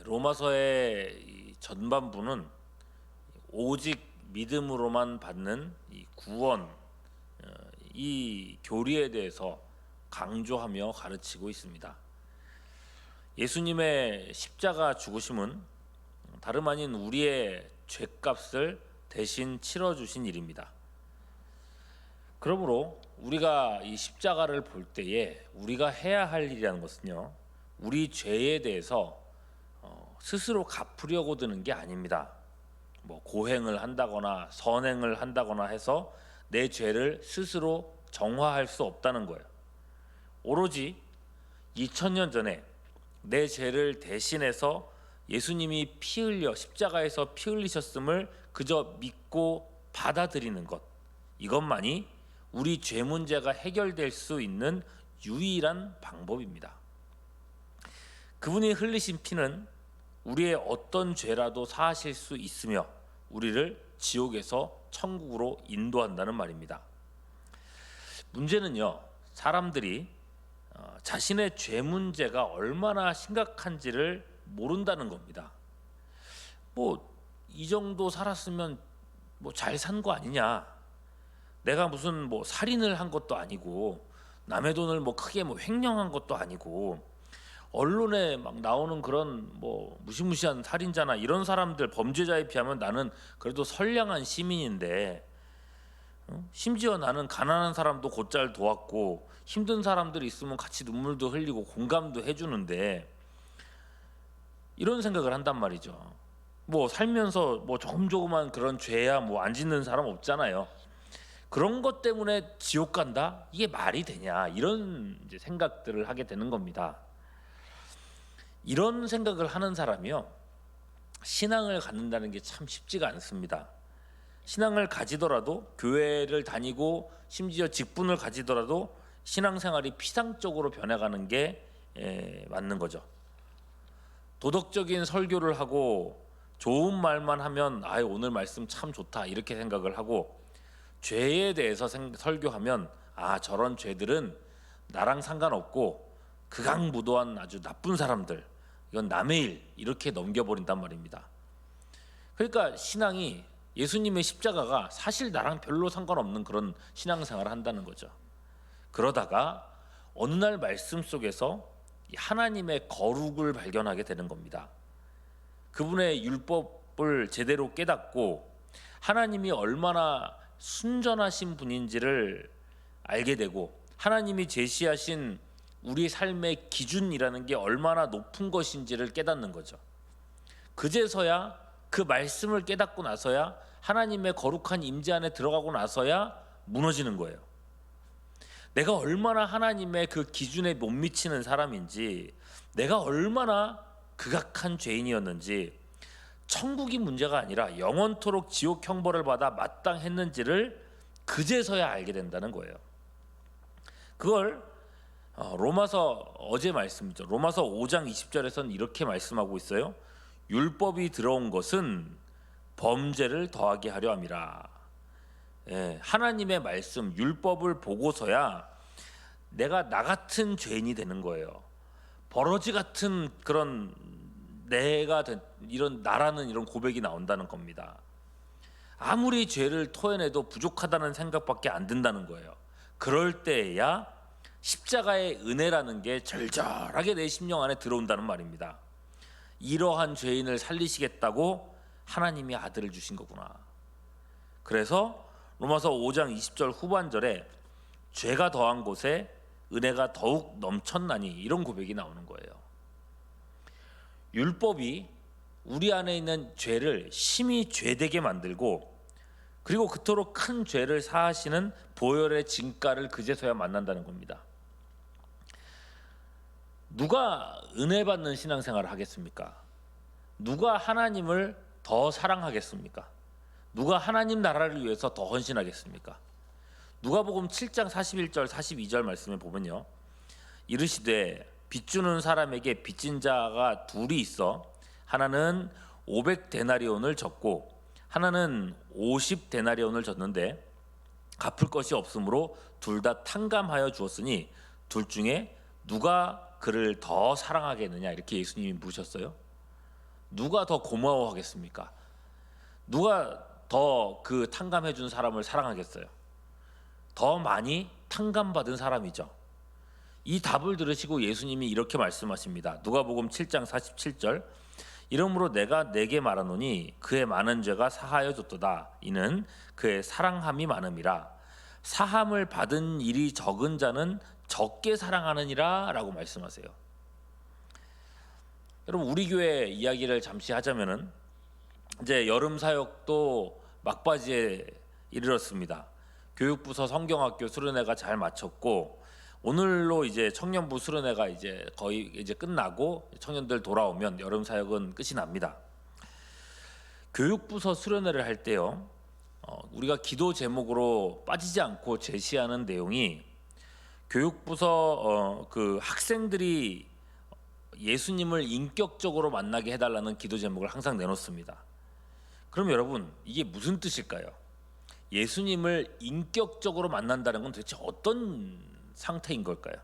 로마서의 이 전반부는 오직 믿음으로만 받는 이 구원, 이 교리에 대해서 강조하며 가르치고 있습니다. 예수님의 십자가 죽으심은 다름 아닌 우리의 죄값을 대신 치러주신 일입니다. 그러므로 우리가 이 십자가를 볼 때에 우리가 해야 할 일이라는 것은요, 우리 죄에 대해서 스스로 갚으려고 드는 게 아닙니다. 뭐 고행을 한다거나 선행을 한다거나 해서 내 죄를 스스로 정화할 수 없다는 거예요. 오로지 2000년 전에 내 죄를 대신해서 예수님이 피 흘려 십자가에서 피 흘리셨음을 그저 믿고 받아들이는 것, 이것만이 우리 죄 문제가 해결될 수 있는 유일한 방법입니다. 그분이 흘리신 피는 우리의 어떤 죄라도 사하실 수 있으며 우리를 지옥에서 천국으로 인도한다는 말입니다. 문제는요, 사람들이 자신의 죄 문제가 얼마나 심각한지를 모른다는 겁니다. 뭐 이 정도 살았으면 뭐 잘 산 거 아니냐, 내가 무슨 뭐 살인을 한 것도 아니고 남의 돈을 뭐 크게 뭐 횡령한 것도 아니고, 언론에 막 나오는 그런 뭐 무시무시한 살인자나 이런 사람들, 범죄자에 비하면 나는 그래도 선량한 시민인데, 심지어 나는 가난한 사람도 곧잘 도왔고 힘든 사람들이 있으면 같이 눈물도 흘리고 공감도 해주는데, 이런 생각을 한단 말이죠. 뭐 살면서 뭐 조금조금한 그런 죄야 뭐 안 짓는 사람 없잖아요. 그런 것 때문에 지옥 간다? 이게 말이 되냐? 이런 이제 생각들을 하게 되는 겁니다. 이런 생각을 하는 사람이요, 신앙을 갖는다는 게 참 쉽지가 않습니다. 신앙을 가지더라도, 교회를 다니고 심지어 직분을 가지더라도 신앙생활이 피상적으로 변해가는 게 맞는 거죠. 도덕적인 설교를 하고 좋은 말만 하면 오늘 말씀 참 좋다 이렇게 생각을 하고, 죄에 대해서 설교하면 저런 죄들은 나랑 상관없고 극악무도한 아주 나쁜 사람들, 이건 남의 일, 이렇게 넘겨버린단 말입니다. 그러니까 신앙이, 예수님의 십자가가 사실 나랑 별로 상관없는 그런 신앙생활을 한다는 거죠. 그러다가 어느 날 말씀 속에서 하나님의 거룩을 발견하게 되는 겁니다. 그분의 율법을 제대로 깨닫고 하나님이 얼마나 순전하신 분인지를 알게 되고, 하나님이 제시하신 우리 삶의 기준이라는 게 얼마나 높은 것인지를 깨닫는 거죠. 그제서야, 그 말씀을 깨닫고 나서야, 하나님의 거룩한 임재 안에 들어가고 나서야 무너지는 거예요. 내가 얼마나 하나님의 그 기준에 못 미치는 사람인지, 내가 얼마나 극악한 죄인이었는지, 천국이 문제가 아니라 영원토록 지옥 형벌을 받아 마땅했는지를 그제서야 알게 된다는 거예요. 그걸 로마서, 어제 말씀이죠, 로마서 5장 20절에서는 이렇게 말씀하고 있어요. 율법이 들어온 것은 범죄를 더하게 하려 함이라. 하나님의 말씀, 율법을 보고서야 내가 나 같은 죄인이 되는 거예요. 버러지 같은 그런 내가 된, 이런 나라는 이런 고백이 나온다는 겁니다. 아무리 죄를 토해내도 부족하다는 생각밖에 안 든다는 거예요. 그럴 때야 십자가의 은혜라는 게 절절하게 내 심령 안에 들어온다는 말입니다. 이러한 죄인을 살리시겠다고 하나님이 아들을 주신 거구나. 그래서 로마서 5장 20절 후반절에 죄가 더한 곳에 은혜가 더욱 넘쳤나니, 이런 고백이 나오는 거예요. 율법이 우리 안에 있는 죄를 심히 죄되게 만들고, 그리고 그토록 큰 죄를 사하시는 보혈의 진가를 그제서야 만난다는 겁니다. 누가 은혜 받는 신앙생활을 하겠습니까? 누가 하나님을 더 사랑하겠습니까? 누가 하나님 나라를 위해서 더 헌신하겠습니까? 누가복음 7장 41절 42절 말씀에 보면요, 이르시되 빚주는 사람에게 빚진 자가 둘이 있어 하나는 500데나리온을 졌고 하나는 50데나리온을 졌는데 갚을 것이 없으므로 둘 다 탕감하여 주었으니 둘 중에 누가 그를 더 사랑하겠느냐, 이렇게 예수님이 물으셨어요. 누가 더 고마워하겠습니까? 누가 더 그 탕감해 준 사람을 사랑하겠어요? 더 많이 탕감받은 사람이죠. 이 답을 들으시고 예수님이 이렇게 말씀하십니다. 누가복음 7장 47절. 이러므로 내가 네게 말하노니 그의 많은 죄가 사하여 줬도다. 이는 그의 사랑함이 많음이라. 사함을 받은 일이 적은 자는 적게 사랑하느니라 라고 말씀하세요. 여러분, 우리 교회 이야기를 잠시 하자면은 이제 여름 사역도 막바지에 이르렀습니다. 교육부서 성경학교 수련회가 잘 마쳤고 오늘로 이제 청년부 수련회가 이제 거의 이제 끝나고 청년들 돌아오면 여름 사역은 끝이 납니다. 교육부서 수련회를 할 때요, 우리가 기도 제목으로 빠지지 않고 제시하는 내용이 교육부서 그 학생들이 예수님을 인격적으로 만나게 해달라는 기도 제목을 항상 내놓습니다. 그럼 여러분, 이게 무슨 뜻일까요? 예수님을 인격적으로 만난다는 건 도대체 어떤 상태인 걸까요?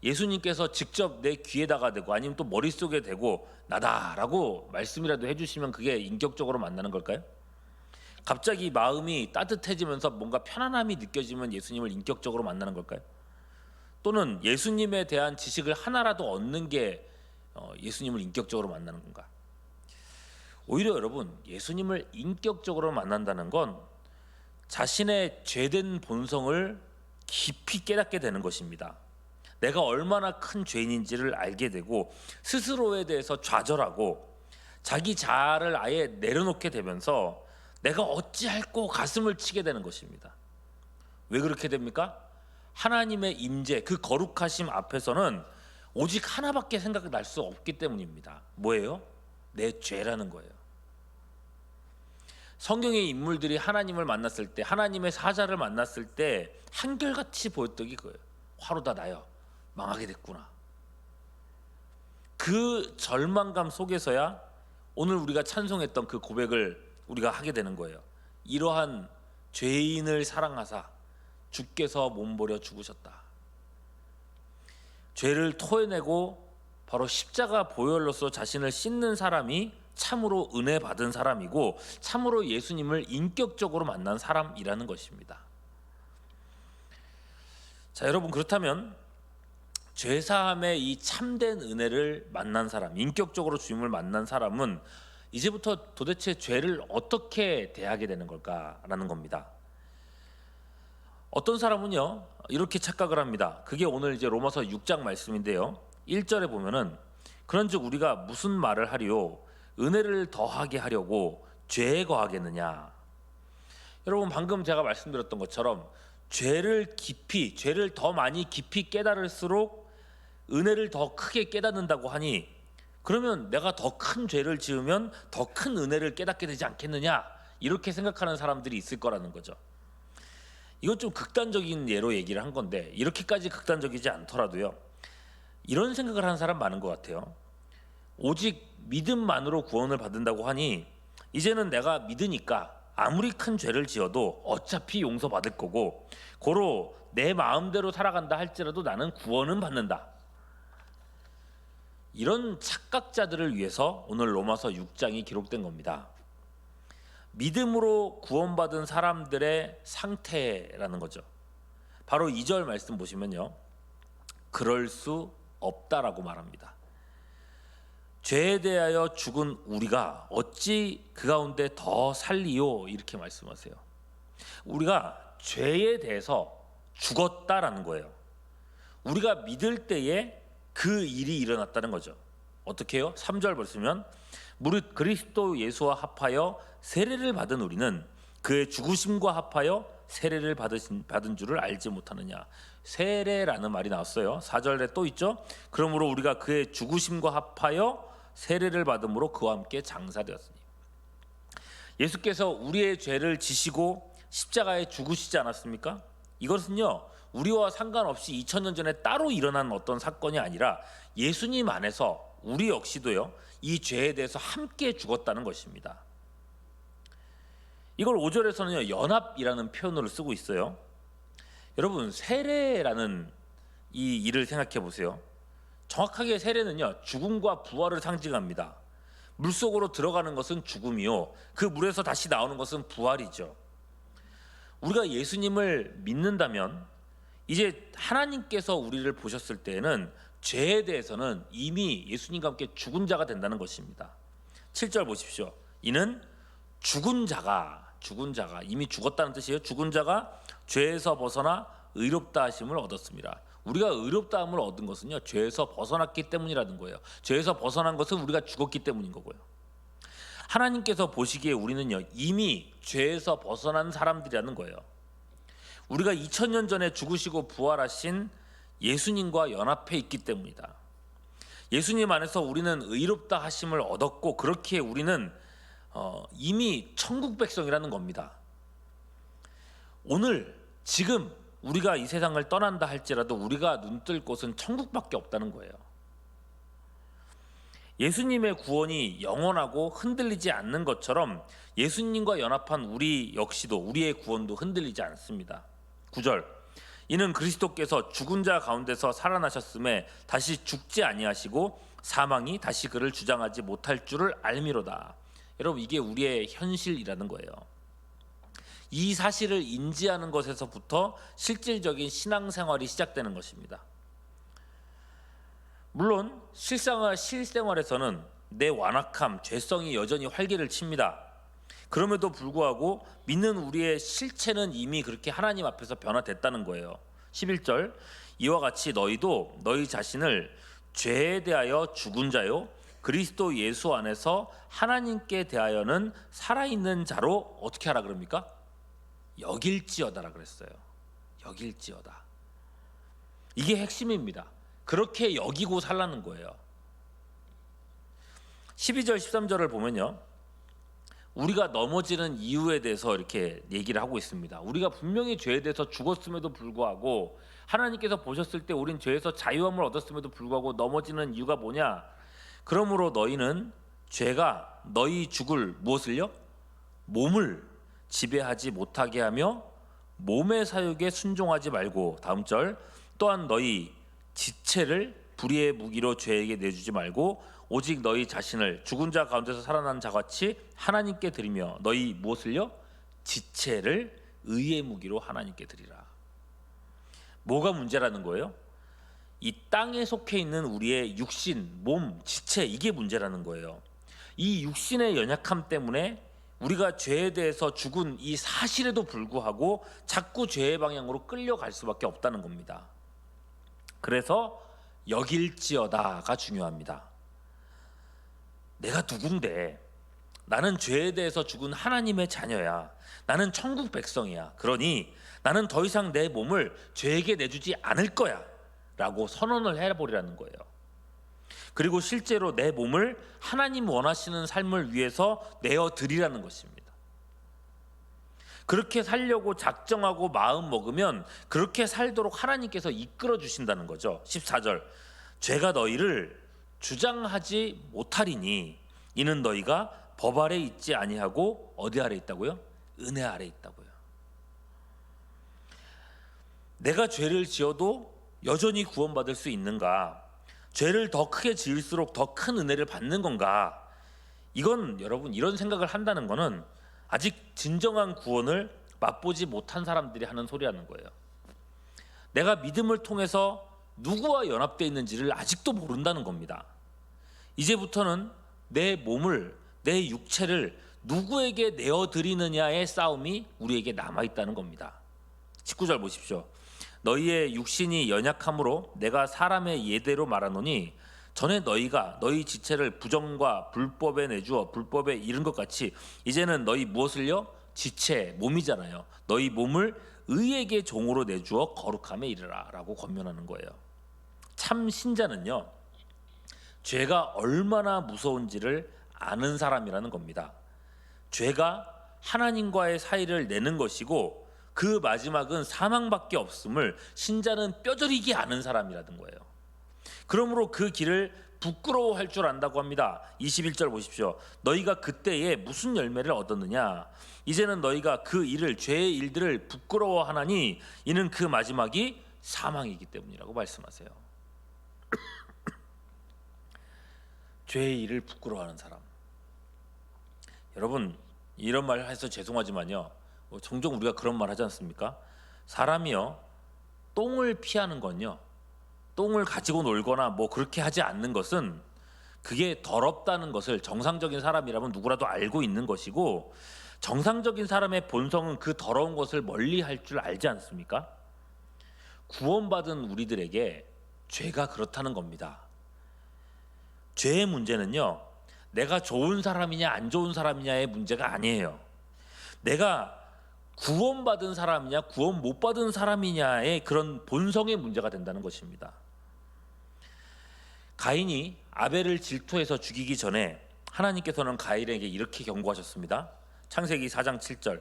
예수님께서 직접 내 귀에다가 대고 아니면 또 머릿속에 대고 나다라고 말씀이라도 해주시면 그게 인격적으로 만나는 걸까요? 갑자기 마음이 따뜻해지면서 뭔가 편안함이 느껴지면 예수님을 인격적으로 만나는 걸까요? 또는 예수님에 대한 지식을 하나라도 얻는 게 예수님을 인격적으로 만나는 건가? 오히려 여러분, 예수님을 인격적으로 만난다는 건 자신의 죄된 본성을 깊이 깨닫게 되는 것입니다. 내가 얼마나 큰 죄인인지를 알게 되고 스스로에 대해서 좌절하고 자기 자아를 아예 내려놓게 되면서 내가 어찌할꼬 가슴을 치게 되는 것입니다. 왜 그렇게 됩니까? 하나님의 임재, 그 거룩하심 앞에서는 오직 하나밖에 생각이 날 수 없기 때문입니다. 뭐예요? 내 죄라는 거예요. 성경의 인물들이 하나님을 만났을 때, 하나님의 사자를 만났을 때 한결같이 보였던 게 그거예요. 화로다 나여, 망하게 됐구나. 그 절망감 속에서야 오늘 우리가 찬송했던 그 고백을 우리가 하게 되는 거예요. 이러한 죄인을 사랑하사 주께서 몸버려 죽으셨다. 죄를 토해내고 바로 십자가 보혈로서 자신을 씻는 사람이 참으로 은혜 받은 사람이고 참으로 예수님을 인격적으로 만난 사람이라는 것입니다. 자, 여러분, 그렇다면 죄사함의 이 참된 은혜를 만난 사람, 인격적으로 주님을 만난 사람은 이제부터 도대체 죄를 어떻게 대하게 되는 걸까라는 겁니다. 어떤 사람은요, 이렇게 착각을 합니다. 그게 오늘 이제 로마서 6장 말씀인데요, 1절에 보면은 그런즉 우리가 무슨 말을 하리요? 은혜를 더하게 하려고 죄에 거하겠느냐? 여러분, 방금 제가 말씀드렸던 것처럼 죄를 더 많이 깊이 깨달을수록 은혜를 더 크게 깨닫는다고 하니, 그러면 내가 더 큰 죄를 지으면 더 큰 은혜를 깨닫게 되지 않겠느냐? 이렇게 생각하는 사람들이 있을 거라는 거죠. 이건 좀 극단적인 예로 얘기를 한 건데, 이렇게까지 극단적이지 않더라도요, 이런 생각을 하는 사람 많은 것 같아요. 오직 믿음만으로 구원을 받는다고 하니 이제는 내가 믿으니까 아무리 큰 죄를 지어도 어차피 용서받을 거고 고로 내 마음대로 살아간다 할지라도 나는 구원은 받는다. 이런 착각자들을 위해서 오늘 로마서 6장이 기록된 겁니다. 믿음으로 구원받은 사람들의 상태라는 거죠. 바로 2절 말씀 보시면요, 그럴 수 없다라고 말합니다. 죄에 대하여 죽은 우리가 어찌 그 가운데 더 살리요? 이렇게 말씀하세요. 우리가 죄에 대해서 죽었다라는 거예요. 우리가 믿을 때에 그 일이 일어났다는 거죠. 어떻게 해요? 3절 보시면 무릇 그리스도 예수와 합하여 세례를 받은 우리는 그의 죽으심과 합하여 세례를 받은 줄을 알지 못하느냐. 세례라는 말이 나왔어요. 4절에 또 있죠. 그러므로 우리가 그의 죽으심과 합하여 세례를 받음으로 그와 함께 장사되었으니. 예수께서 우리의 죄를 지시고 십자가에 죽으시지 않았습니까? 이것은요, 우리와 상관없이 2000년 전에 따로 일어난 어떤 사건이 아니라 예수님 안에서 우리 역시도요, 이 죄에 대해서 함께 죽었다는 것입니다. 이걸 5절에서는요, 연합이라는 표현으로 쓰고 있어요. 여러분, 세례라는 이 일을 생각해 보세요. 정확하게 세례는요, 죽음과 부활을 상징합니다. 물속으로 들어가는 것은 죽음이요 그 물에서 다시 나오는 것은 부활이죠. 우리가 예수님을 믿는다면 이제 하나님께서 우리를 보셨을 때에는 죄에 대해서는 이미 예수님과 함께 죽은 자가 된다는 것입니다. 7절 보십시오. 이는 죽은 자가 이미 죽었다는 뜻이에요. 죽은 자가 죄에서 벗어나 의롭다 하심을 얻었습니다. 우리가 의롭다함을 얻은 것은요 죄에서 벗어났기 때문이라는 거예요. 죄에서 벗어난 것은 우리가 죽었기 때문인 거고요. 하나님께서 보시기에 우리는요 이미 죄에서 벗어난 사람들이라는 거예요. 우리가 2000년 전에 죽으시고 부활하신 예수님과 연합해 있기 때문이다. 예수님 안에서 우리는 의롭다 하심을 얻었고 그렇기에 우리는 이미 천국 백성이라는 겁니다. 오늘 지금 우리가 이 세상을 떠난다 할지라도 우리가 눈뜰 곳은 천국밖에 없다는 거예요. 예수님의 구원이 영원하고 흔들리지 않는 것처럼 예수님과 연합한 우리 역시도 우리의 구원도 흔들리지 않습니다. 9절 이는 그리스도께서 죽은 자 가운데서 살아나셨음에 다시 죽지 아니하시고 사망이 다시 그를 주장하지 못할 줄을 알미로다. 여러분 이게 우리의 현실이라는 거예요. 이 사실을 인지하는 것에서부터 실질적인 신앙생활이 시작되는 것입니다. 물론 실생활에서는 내 완악함, 죄성이 여전히 활개를 칩니다. 그럼에도 불구하고 믿는 우리의 실체는 이미 그렇게 하나님 앞에서 변화됐다는 거예요. 11절 이와 같이 너희도 너희 자신을 죄에 대하여 죽은 자요 그리스도 예수 안에서 하나님께 대하여는 살아있는 자로 어떻게 하라 그럽니까? 여길지어다라 그랬어요. 여길지어다. 이게 핵심입니다. 그렇게 여기고 살라는 거예요. 12절 13절을 보면요 우리가 넘어지는 이유에 대해서 이렇게 얘기를 하고 있습니다. 우리가 분명히 죄에 대해서 죽었음에도 불구하고 하나님께서 보셨을 때 우린 죄에서 자유함을 얻었음에도 불구하고 넘어지는 이유가 뭐냐? 그러므로 너희는 죄가 너희 죽을 무엇을요? 몸을 지배하지 못하게 하며 몸의 사욕에 순종하지 말고 다음 절 또한 너희 지체를 불의의 무기로 죄에게 내주지 말고 오직 너희 자신을 죽은 자 가운데서 살아난 자같이 하나님께 드리며 너희 무엇을요? 지체를 의의 무기로 하나님께 드리라. 뭐가 문제라는 거예요? 이 땅에 속해 있는 우리의 육신, 몸, 지체 이게 문제라는 거예요. 이 육신의 연약함 때문에 우리가 죄에 대해서 죽은 이 사실에도 불구하고 자꾸 죄의 방향으로 끌려갈 수밖에 없다는 겁니다. 그래서 여길지어다가 중요합니다. 내가 누군데 나는 죄에 대해서 죽은 하나님의 자녀야. 나는 천국 백성이야. 그러니 나는 더 이상 내 몸을 죄에게 내주지 않을 거야 라고 선언을 해버리라는 거예요. 그리고 실제로 내 몸을 하나님 원하시는 삶을 위해서 내어드리라는 것입니다. 그렇게 살려고 작정하고 마음 먹으면 그렇게 살도록 하나님께서 이끌어 주신다는 거죠. 14절 죄가 너희를 주장하지 못하리니 이는 너희가 법 아래 있지 아니하고 어디 아래 있다고요? 은혜 아래 있다고요. 내가 죄를 지어도 여전히 구원받을 수 있는가? 죄를 더 크게 지을수록 더 큰 은혜를 받는 건가? 이건 여러분 이런 생각을 한다는 거는 아직 진정한 구원을 맛보지 못한 사람들이 하는 소리라는 거예요. 내가 믿음을 통해서 누구와 연합되어 있는지를 아직도 모른다는 겁니다. 이제부터는 내 몸을, 내 육체를 누구에게 내어드리느냐의 싸움이 우리에게 남아있다는 겁니다. 19절 보십시오. 너희의 육신이 연약함으로 내가 사람의 예대로 말하노니 전에 너희가 너희 지체를 부정과 불법에 내주어 불법에 이른 것 같이 이제는 너희 무엇을요? 지체, 몸이잖아요. 너희 몸을 의에게 종으로 내주어 거룩함에 이르라 라고 권면하는 거예요. 참 신자는요 죄가 얼마나 무서운지를 아는 사람이라는 겁니다. 죄가 하나님과의 사이를 내는 것이고 그 마지막은 사망밖에 없음을 신자는 뼈저리게 아는 사람이라는 거예요. 그러므로 그 길을 부끄러워할 줄 안다고 합니다. 21절 보십시오. 너희가 그때에 무슨 열매를 얻었느냐? 이제는 너희가 그 일을 죄의 일들을 부끄러워하나니 이는 그 마지막이 사망이기 때문이라고 말씀하세요. 죄의 일을 부끄러워하는 사람. 여러분 이런 말 해서 죄송하지만요. 종종 우리가 그런 말 하지 않습니까? 사람이요. 똥을 피하는 건요. 똥을 가지고 놀거나 뭐 그렇게 하지 않는 것은 그게 더럽다는 것을 정상적인 사람이라면 누구라도 알고 있는 것이고 정상적인 사람의 본성은 그 더러운 것을 멀리 할 줄 알지 않습니까? 구원받은 우리들에게 죄가 그렇다는 겁니다. 죄의 문제는요. 내가 좋은 사람이냐 안 좋은 사람이냐의 문제가 아니에요. 내가 구원받은 사람이냐 구원 못 받은 사람이냐의 그런 본성의 문제가 된다는 것입니다. 가인이 아벨을 질투해서 죽이기 전에 하나님께서는 가인에게 이렇게 경고하셨습니다. 창세기 4장 7절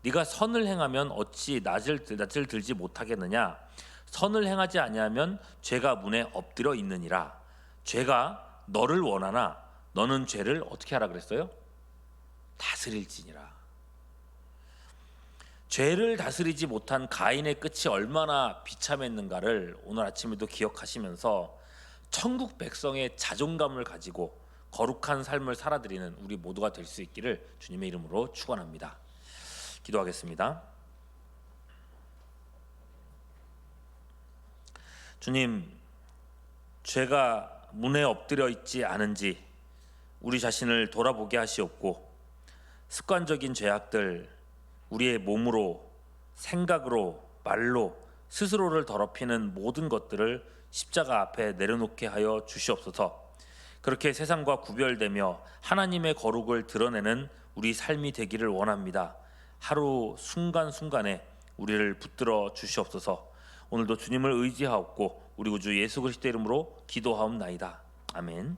네가 선을 행하면 어찌 낯을 들지 못하겠느냐 선을 행하지 아니하면 죄가 문에 엎드려 있느니라. 죄가 너를 원하나 너는 죄를 어떻게 하라 그랬어요? 다스릴지니라. 죄를 다스리지 못한 가인의 끝이 얼마나 비참했는가를 오늘 아침에도 기억하시면서 천국 백성의 자존감을 가지고 거룩한 삶을 살아드리는 우리 모두가 될 수 있기를 주님의 이름으로 축원합니다. 기도하겠습니다. 주님, 죄가 문에 엎드려 있지 않은지 우리 자신을 돌아보게 하시옵고 습관적인 죄악들 우리의 몸으로 생각으로 말로 스스로를 더럽히는 모든 것들을 십자가 앞에 내려놓게 하여 주시옵소서. 그렇게 세상과 구별되며 하나님의 거룩을 드러내는 우리 삶이 되기를 원합니다. 하루 순간순간에 우리를 붙들어 주시옵소서. 오늘도 주님을 의지하옵고 우리 구주 예수 그리스도 이름으로 기도하옵나이다. 아멘.